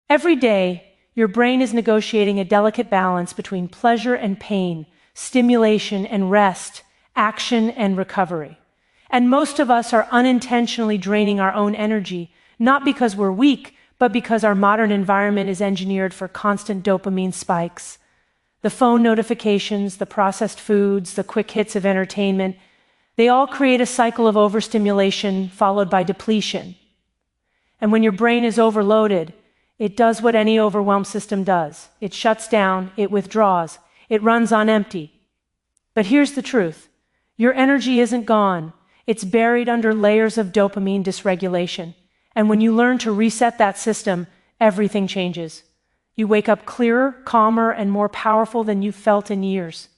Every day, your brain is negotiating a delicate balance between pleasure and pain, stimulation and rest, action and recovery. And most of us are unintentionally draining our own energy, not because we're weak, but because our modern environment is engineered for constant dopamine spikes. The phone notifications, the processed foods, the quick hits of entertainment, they all create a cycle of overstimulation followed by depletion. And when your brain is overloaded, it does what any overwhelmed system does. It shuts down, it withdraws, it runs on empty. But here's the truth. Your energy isn't gone. It's buried under layers of dopamine dysregulation. And when you learn to reset that system, everything changes. You wake up clearer, calmer, and more powerful than you've felt in years.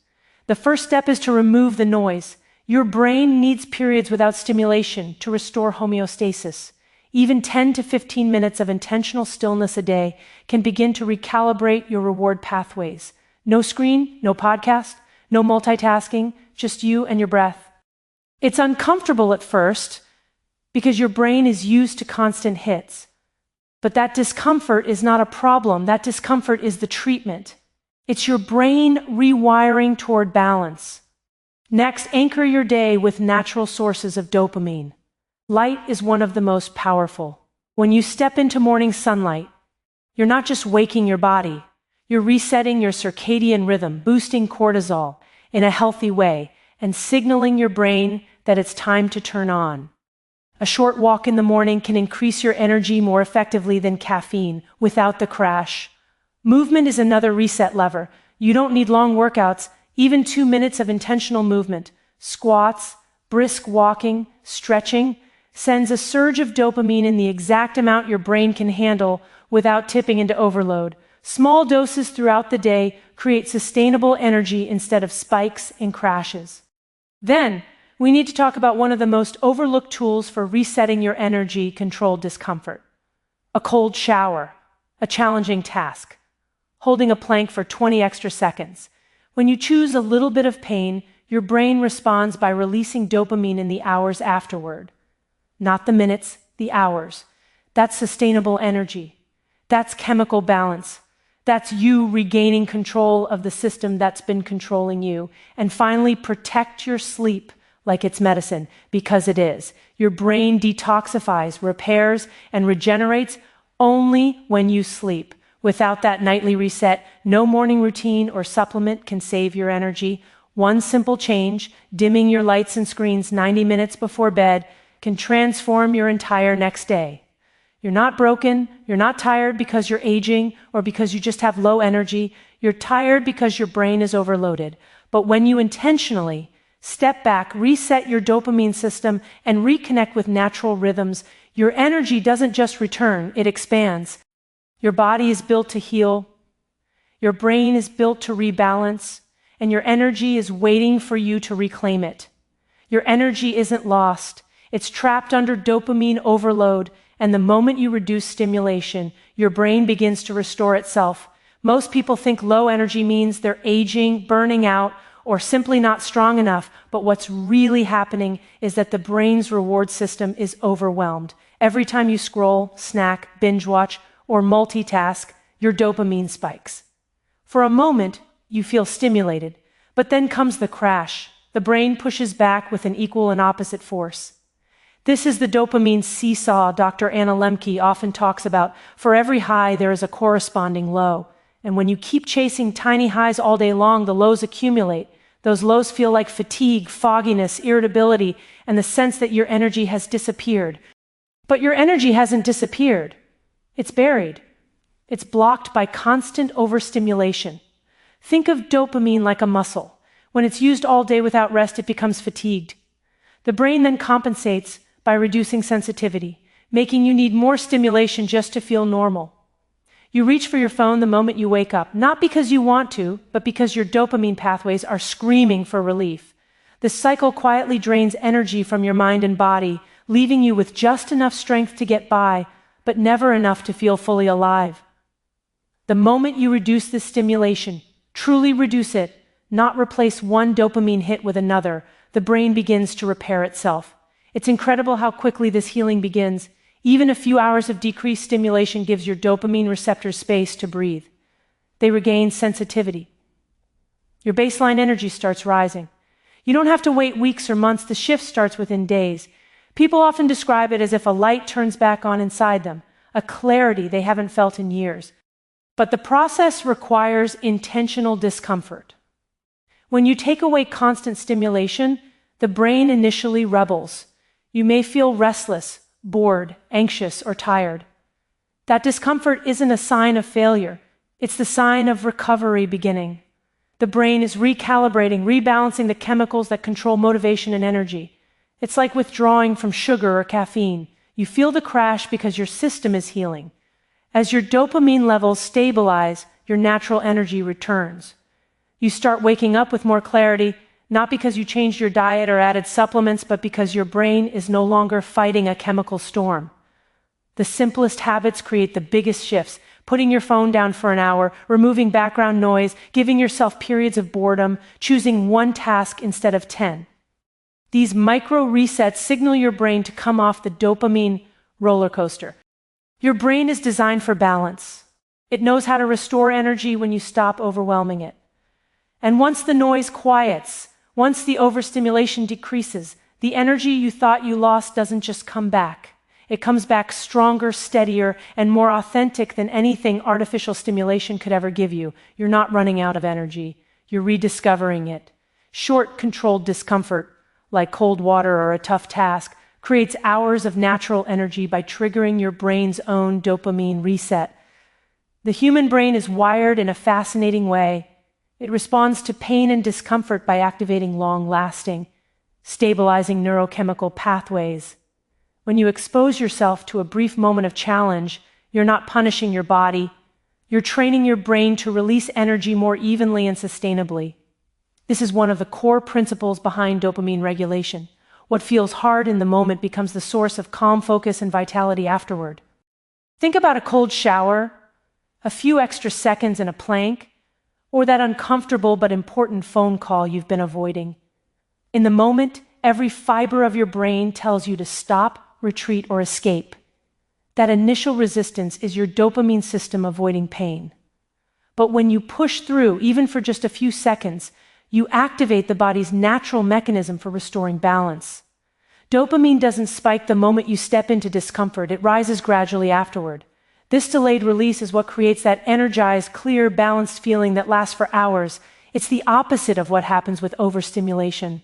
The first step is to remove the noise. Your brain needs periods without stimulation to restore homeostasis. Even 10 to 15 minutes of intentional stillness a day can begin to recalibrate your reward pathways. No screen, no podcast, no multitasking, just you and your breath. It's uncomfortable at first because your brain is used to constant hits. But that discomfort is not a problem. That discomfort is the treatment. It's your brain rewiring toward balance. Next, anchor your day with natural sources of dopamine. Light is one of the most powerful. When you step into morning sunlight, you're not just waking your body, you're resetting your circadian rhythm, boosting cortisol in a healthy way, and signaling your brain that it's time to turn on. A short walk in the morning can increase your energy more effectively than caffeine without the crash. Movement is another reset lever. You don't need long workouts, even 2 minutes of intentional movement, squats, brisk walking, stretching, sends a surge of dopamine in the exact amount your brain can handle without tipping into overload. Small doses throughout the day create sustainable energy instead of spikes and crashes. Then, we need to talk about one of the most overlooked tools for resetting your energy-controlled discomfort. A cold shower, a challenging task. Holding a plank for 20 extra seconds. When you choose a little bit of pain, your brain responds by releasing dopamine in the hours afterward. Not the minutes, the hours. That's sustainable energy. That's chemical balance. That's you regaining control of the system that's been controlling you. And finally, protect your sleep like it's medicine, because it is. Your brain detoxifies, repairs, and regenerates only when you sleep. Without that nightly reset, no morning routine or supplement can save your energy. One simple change, dimming your lights and screens 90 minutes before bed, can transform your entire next day. You're not broken, you're not tired because you're aging or because you just have low energy. You're tired because your brain is overloaded. But when you intentionally step back, reset your dopamine system, and reconnect with natural rhythms, your energy doesn't just return, it expands. Your body is built to heal, your brain is built to rebalance, and your energy is waiting for you to reclaim it. Your energy isn't lost. It's trapped under dopamine overload, and the moment you reduce stimulation, your brain begins to restore itself. Most people think low energy means they're aging, burning out, or simply not strong enough, but what's really happening is that the brain's reward system is overwhelmed. Every time you scroll, snack, binge watch, or multitask, your dopamine spikes. For a moment, you feel stimulated, but then comes the crash. The brain pushes back with an equal and opposite force. This is the dopamine seesaw Dr. Anna Lembke often talks about. For every high, there is a corresponding low. And when you keep chasing tiny highs all day long, the lows accumulate. Those lows feel like fatigue, fogginess, irritability, and the sense that your energy has disappeared. But your energy hasn't disappeared. It's buried. It's blocked by constant overstimulation. Think of dopamine like a muscle. When it's used all day without rest, it becomes fatigued. The brain then compensates by reducing sensitivity, making you need more stimulation just to feel normal. You reach for your phone the moment you wake up, not because you want to, but because your dopamine pathways are screaming for relief. This cycle quietly drains energy from your mind and body, leaving you with just enough strength to get by, but never enough to feel fully alive. The moment you reduce this stimulation, truly reduce it, not replace one dopamine hit with another, the brain begins to repair itself. It's incredible how quickly this healing begins. Even a few hours of decreased stimulation gives your dopamine receptors space to breathe. They regain sensitivity. Your baseline energy starts rising. You don't have to wait weeks or months. The shift starts within days. People often describe it as if a light turns back on inside them, a clarity they haven't felt in years. But the process requires intentional discomfort. When you take away constant stimulation, the brain initially rebels. You may feel restless, bored, anxious, or tired. That discomfort isn't a sign of failure. It's the sign of recovery beginning. The brain is recalibrating, rebalancing the chemicals that control motivation and energy. It's like withdrawing from sugar or caffeine. You feel the crash because your system is healing. As your dopamine levels stabilize, your natural energy returns. You start waking up with more clarity, not because you changed your diet or added supplements, but because your brain is no longer fighting a chemical storm. The simplest habits create the biggest shifts. Putting your phone down for an hour, removing background noise, giving yourself periods of boredom, choosing one task instead of 10. These micro resets signal your brain to come off the dopamine roller coaster. Your brain is designed for balance. It knows how to restore energy when you stop overwhelming it. And once the noise quiets, once the overstimulation decreases, the energy you thought you lost doesn't just come back. It comes back stronger, steadier, and more authentic than anything artificial stimulation could ever give you. You're not running out of energy. You're rediscovering it. Short, controlled discomfort, like cold water or a tough task, creates hours of natural energy by triggering your brain's own dopamine reset. The human brain is wired in a fascinating way. It responds to pain and discomfort by activating long-lasting, stabilizing neurochemical pathways. When you expose yourself to a brief moment of challenge, you're not punishing your body. You're training your brain to release energy more evenly and sustainably. This is one of the core principles behind dopamine regulation. What feels hard in the moment becomes the source of calm focus and vitality afterward. Think about a cold shower, a few extra seconds in a plank, or that uncomfortable but important phone call you've been avoiding. In the moment, every fiber of your brain tells you to stop, retreat, or escape. That initial resistance is your dopamine system avoiding pain. But when you push through, even for just a few seconds, you activate the body's natural mechanism for restoring balance. Dopamine doesn't spike the moment you step into discomfort, it rises gradually afterward. This delayed release is what creates that energized, clear, balanced feeling that lasts for hours. It's the opposite of what happens with overstimulation.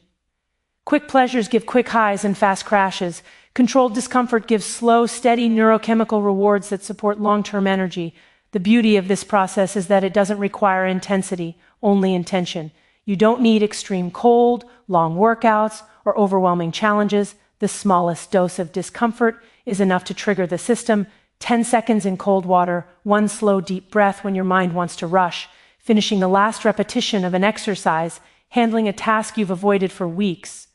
Quick pleasures give quick highs and fast crashes. Controlled discomfort gives slow, steady neurochemical rewards that support long-term energy. The beauty of this process is that it doesn't require intensity, only intention. You don't need extreme cold, long workouts, or overwhelming challenges. The smallest dose of discomfort is enough to trigger the system. 10 seconds in cold water, one slow, deep breath when your mind wants to rush, finishing the last repetition of an exercise, handling a task you've avoided for weeks.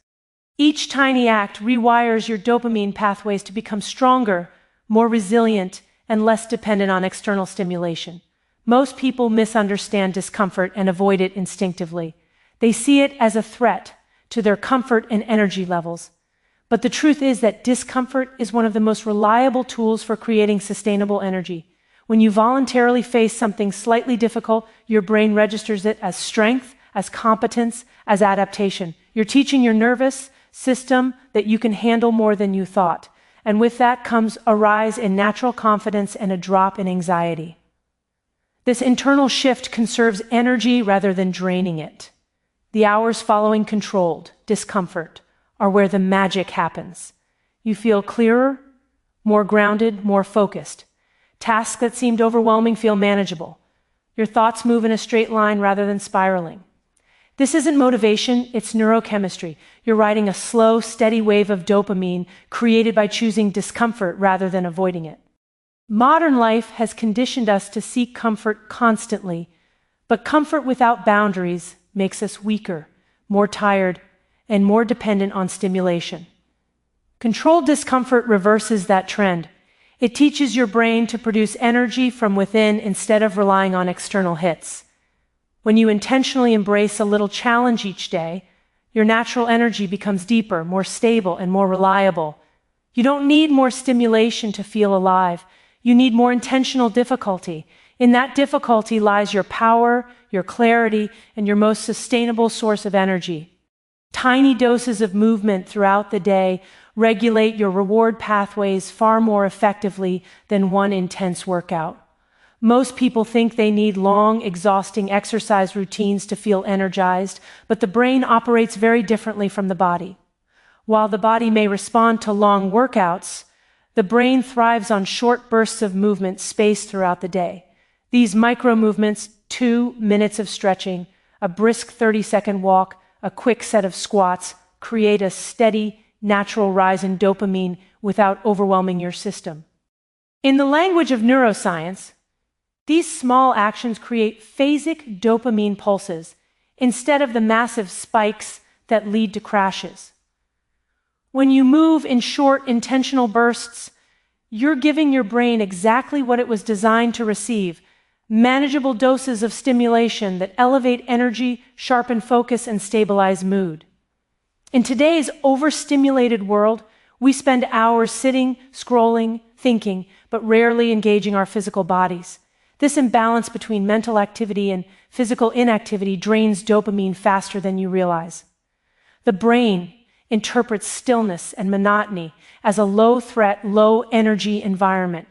Each tiny act rewires your dopamine pathways to become stronger, more resilient, and less dependent on external stimulation. Most people misunderstand discomfort and avoid it instinctively. They see it as a threat to their comfort and energy levels. But the truth is that discomfort is one of the most reliable tools for creating sustainable energy. When you voluntarily face something slightly difficult, your brain registers it as strength, as competence, as adaptation. You're teaching your nervous system that you can handle more than you thought. And with that comes a rise in natural confidence and a drop in anxiety. This internal shift conserves energy rather than draining it. The hours following controlled discomfort are where the magic happens. You feel clearer, more grounded, more focused. Tasks that seemed overwhelming feel manageable. Your thoughts move in a straight line rather than spiraling. This isn't motivation, it's neurochemistry. You're riding a slow, steady wave of dopamine created by choosing discomfort rather than avoiding it. Modern life has conditioned us to seek comfort constantly, but comfort without boundaries makes us weaker, more tired, and more dependent on stimulation. Controlled discomfort reverses that trend. It teaches your brain to produce energy from within instead of relying on external hits. When you intentionally embrace a little challenge each day, your natural energy becomes deeper, more stable, and more reliable. You don't need more stimulation to feel alive. You need more intentional difficulty. In that difficulty lies your power, your clarity, and your most sustainable source of energy. Tiny doses of movement throughout the day regulate your reward pathways far more effectively than one intense workout. Most people think they need long, exhausting exercise routines to feel energized, but the brain operates very differently from the body. While the body may respond to long workouts, the brain thrives on short bursts of movement spaced throughout the day. These micro-movements, 2 minutes of stretching, a brisk 30-second walk, a quick set of squats, create a steady, natural rise in dopamine without overwhelming your system. In the language of neuroscience, these small actions create phasic dopamine pulses instead of the massive spikes that lead to crashes. When you move in short, intentional bursts, you're giving your brain exactly what it was designed to receive: manageable doses of stimulation that elevate energy, sharpen focus, and stabilize mood. In today's overstimulated world, we spend hours sitting, scrolling, thinking, but rarely engaging our physical bodies. This imbalance between mental activity and physical inactivity drains dopamine faster than you realize. The brain interprets stillness and monotony as a low-threat, low-energy environment.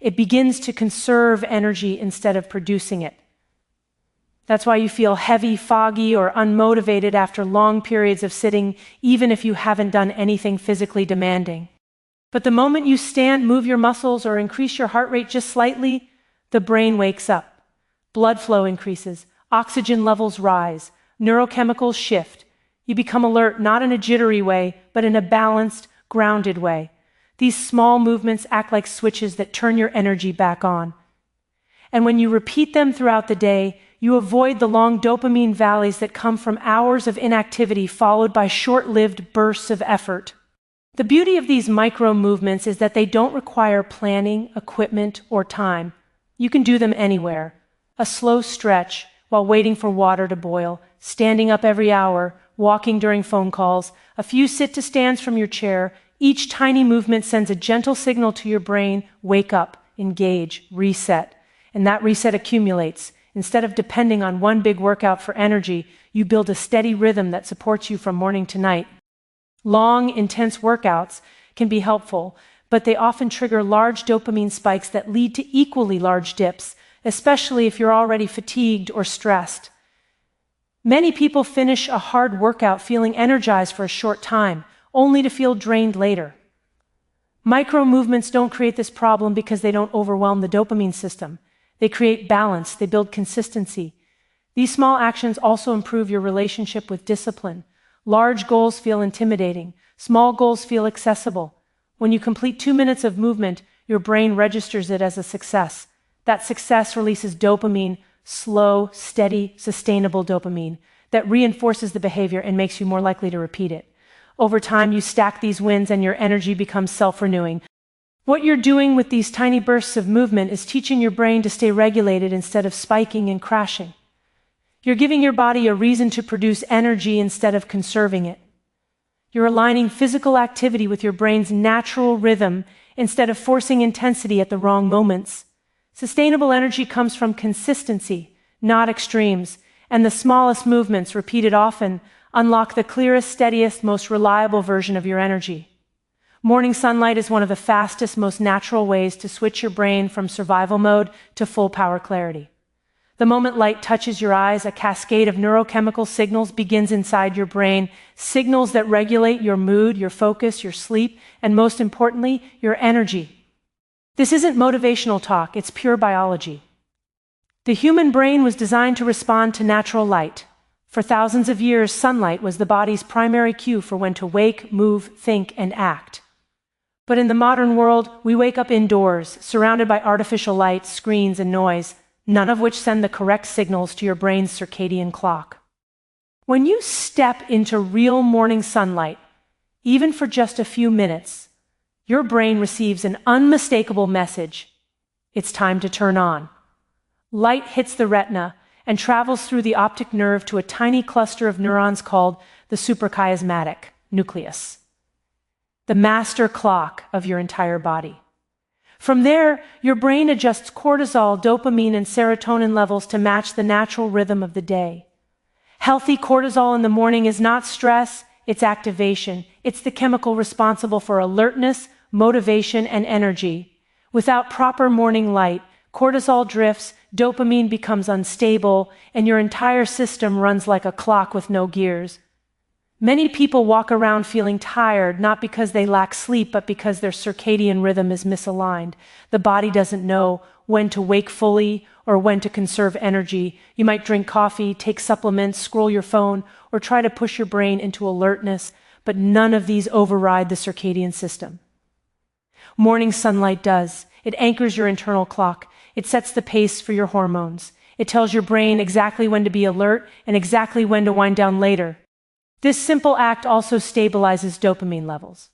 It begins to conserve energy instead of producing it. That's why you feel heavy, foggy, or unmotivated after long periods of sitting, even if you haven't done anything physically demanding. But the moment you stand, move your muscles, or increase your heart rate just slightly, the brain wakes up. Blood flow increases, oxygen levels rise, neurochemicals shift. You become alert not in a jittery way, but in a balanced, grounded way. These small movements act like switches that turn your energy back on. And when you repeat them throughout the day, you avoid the long dopamine valleys that come from hours of inactivity followed by short-lived bursts of effort. The beauty of these micro movements is that they don't require planning, equipment, or time. You can do them anywhere. A slow stretch while waiting for water to boil, standing up every hour, walking during phone calls, a few sit-to-stands from your chair. Each tiny movement sends a gentle signal to your brain: wake up, engage, reset. And that reset accumulates. Instead of depending on one big workout for energy, you build a steady rhythm that supports you from morning to night. Long, intense workouts can be helpful, but they often trigger large dopamine spikes that lead to equally large dips, especially if you're already fatigued or stressed. Many people finish a hard workout feeling energized for a short time, only to feel drained later. Micro movements don't create this problem because they don't overwhelm the dopamine system. They create balance, they build consistency. These small actions also improve your relationship with discipline. Large goals feel intimidating. Small goals feel accessible. When you complete 2 minutes of movement, your brain registers it as a success. That success releases dopamine, slow, steady, sustainable dopamine, that reinforces the behavior and makes you more likely to repeat it. Over time, you stack these wins and your energy becomes self-renewing. What you're doing with these tiny bursts of movement is teaching your brain to stay regulated instead of spiking and crashing. You're giving your body a reason to produce energy instead of conserving it. You're aligning physical activity with your brain's natural rhythm instead of forcing intensity at the wrong moments. Sustainable energy comes from consistency, not extremes, and the smallest movements, repeated often, unlock the clearest, steadiest, most reliable version of your energy. Morning sunlight is one of the fastest, most natural ways to switch your brain from survival mode to full power clarity. The moment light touches your eyes, a cascade of neurochemical signals begins inside your brain, signals that regulate your mood, your focus, your sleep, and most importantly, your energy. This isn't motivational talk, it's pure biology. The human brain was designed to respond to natural light. For thousands of years, sunlight was the body's primary cue for when to wake, move, think, and act. But in the modern world, we wake up indoors, surrounded by artificial light, screens, and noise, none of which send the correct signals to your brain's circadian clock. When you step into real morning sunlight, even for just a few minutes, your brain receives an unmistakable message: it's time to turn on. Light hits the retina and travels through the optic nerve to a tiny cluster of neurons called the suprachiasmatic nucleus. the master clock of your entire body. From there, your brain adjusts cortisol, dopamine, and serotonin levels to match the natural rhythm of the day. Healthy cortisol in the morning is not stress, it's activation. It's the chemical responsible for alertness, motivation, and energy. Without proper morning light, cortisol drifts, dopamine becomes unstable, and your entire system runs like a clock with no gears. Many people walk around feeling tired, not because they lack sleep, but because their circadian rhythm is misaligned. The body doesn't know when to wake fully or when to conserve energy. You might drink coffee, take supplements, scroll your phone, or try to push your brain into alertness, but none of these override the circadian system. Morning sunlight does. It anchors your internal clock. It sets the pace for your hormones. It tells your brain exactly when to be alert and exactly when to wind down later. This simple act also stabilizes dopamine levels.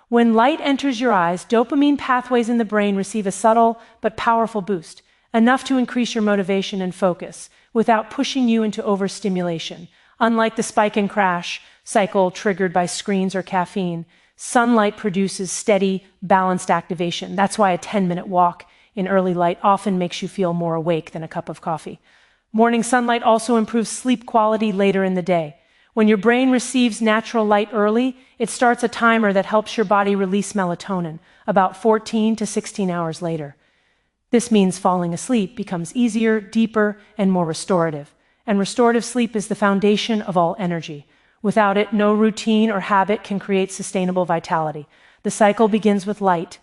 When light enters your eyes, dopamine pathways in the brain receive a subtle but powerful boost, enough to increase your motivation and focus without pushing you into overstimulation. Unlike the spike and crash cycle triggered by screens or caffeine, sunlight produces steady, balanced activation. That's why a 10-minute walk in early light often makes you feel more awake than a cup of coffee. Morning sunlight also improves sleep quality later in the day. When your brain receives natural light early, it starts a timer that helps your body release melatonin about 14 to 16 hours later. This means falling asleep becomes easier, deeper, and more restorative. And restorative sleep is the foundation of all energy. Without it, no routine or habit can create sustainable vitality. The cycle begins with light,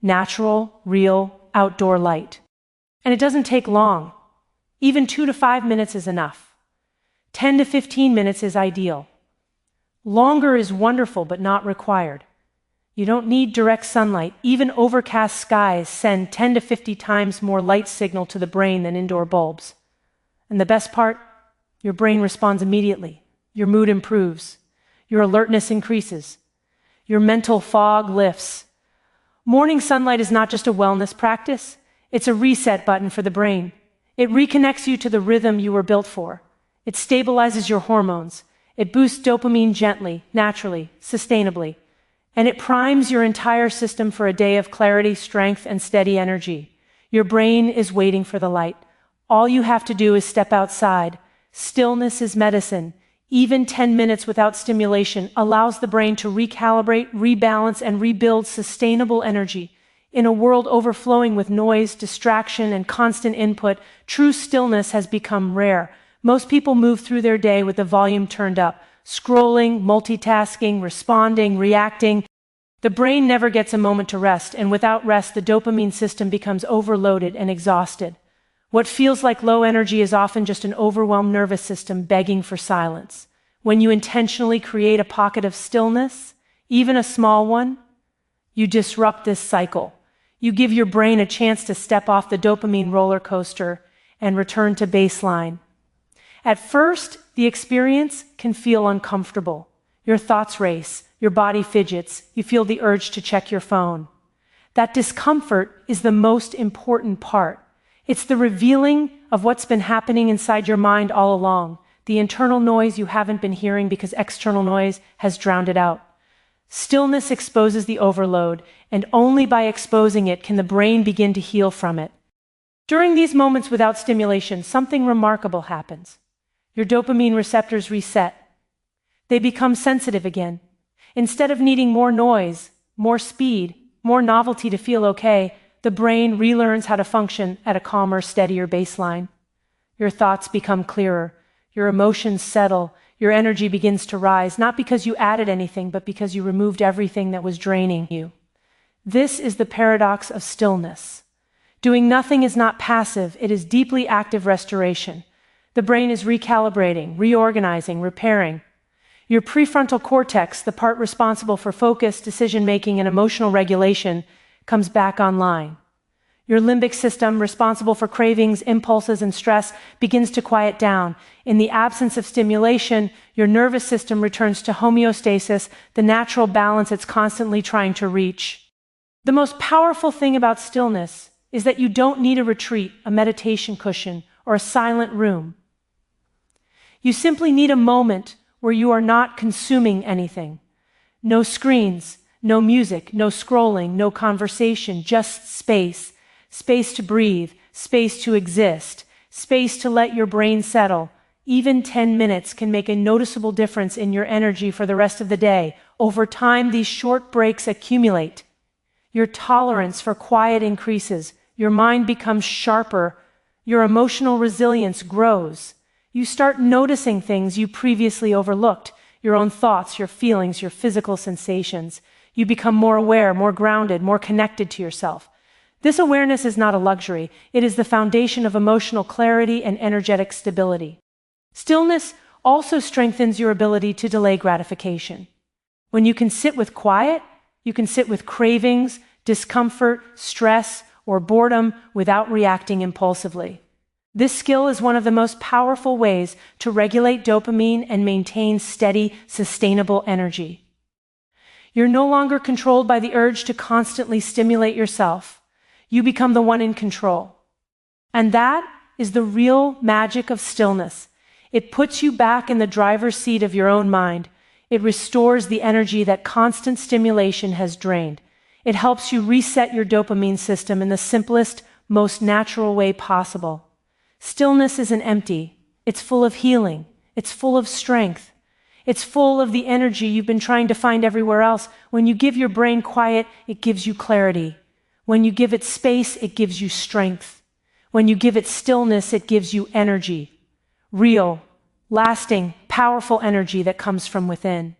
natural, real, outdoor light. And it doesn't take long. Even 2 to 5 minutes is enough. 10 to 15 minutes is ideal. Longer is wonderful but not required. You don't need direct sunlight. Even overcast skies send 10 to 50 times more light signal to the brain than indoor bulbs. And the best part? Your brain responds immediately. Your mood improves. Your alertness increases. Your mental fog lifts. Morning sunlight is not just a wellness practice. It's a reset button for the brain. It reconnects you to the rhythm you were built for. It stabilizes your hormones. It boosts dopamine gently, naturally, sustainably. And it primes your entire system for a day of clarity, strength, and steady energy. Your brain is waiting for the light. All you have to do is step outside. Stillness is medicine. Even 10 minutes without stimulation allows the brain to recalibrate, rebalance, and rebuild sustainable energy. In a world overflowing with noise, distraction, and constant input, true stillness has become rare. Most people move through their day with the volume turned up, scrolling, multitasking, responding, reacting. The brain never gets a moment to rest, and without rest, the dopamine system becomes overloaded and exhausted. What feels like low energy is often just an overwhelmed nervous system begging for silence. When you intentionally create a pocket of stillness, even a small one, you disrupt this cycle. You give your brain a chance to step off the dopamine roller coaster and return to baseline. At first, the experience can feel uncomfortable. Your thoughts race, your body fidgets, you feel the urge to check your phone. That discomfort is the most important part. It's the revealing of what's been happening inside your mind all along, the internal noise you haven't been hearing because external noise has drowned it out. Stillness exposes the overload, and only by exposing it can the brain begin to heal from it. During these moments without stimulation, something remarkable happens. Your dopamine receptors reset. They become sensitive again. Instead of needing more noise, more speed, more novelty to feel okay, the brain relearns how to function at a calmer, steadier baseline. Your thoughts become clearer. Your emotions settle. Your energy begins to rise, not because you added anything, but because you removed everything that was draining you. This is the paradox of stillness. Doing nothing is not passive, it is deeply active restoration. The brain is recalibrating, reorganizing, repairing. Your prefrontal cortex, the part responsible for focus, decision-making, and emotional regulation, comes back online. Your limbic system, responsible for cravings, impulses, and stress, begins to quiet down. In the absence of stimulation, your nervous system returns to homeostasis, the natural balance it's constantly trying to reach. The most powerful thing about stillness is that you don't need a retreat, a meditation cushion, or a silent room. You simply need a moment where you are not consuming anything. No screens, No music, no scrolling, no conversation, just space. Space to breathe, space to exist, space to let your brain settle. Even 10 minutes can make a noticeable difference in your energy for the rest of the day. Over time, these short breaks accumulate. Your tolerance for quiet increases, your mind becomes sharper, your emotional resilience grows. You start noticing things you previously overlooked, your own thoughts, your feelings, your physical sensations. You become more aware, more grounded, more connected to yourself. This awareness is not a luxury. It is the foundation of emotional clarity and energetic stability. Stillness also strengthens your ability to delay gratification. When you can sit with quiet, you can sit with cravings, discomfort, stress, or boredom without reacting impulsively. This skill is one of the most powerful ways to regulate dopamine and maintain steady, sustainable energy. You're no longer controlled by the urge to constantly stimulate yourself. You become the one in control. And that is the real magic of stillness. It puts you back in the driver's seat of your own mind. It restores the energy that constant stimulation has drained. It helps you reset your dopamine system in the simplest, most natural way possible. Stillness isn't empty. It's full of healing. It's full of strength. It's full of the energy you've been trying to find everywhere else. When you give your brain quiet, it gives you clarity. When you give it space, it gives you strength. When you give it stillness, it gives you energy. Real, lasting, powerful energy that comes from within.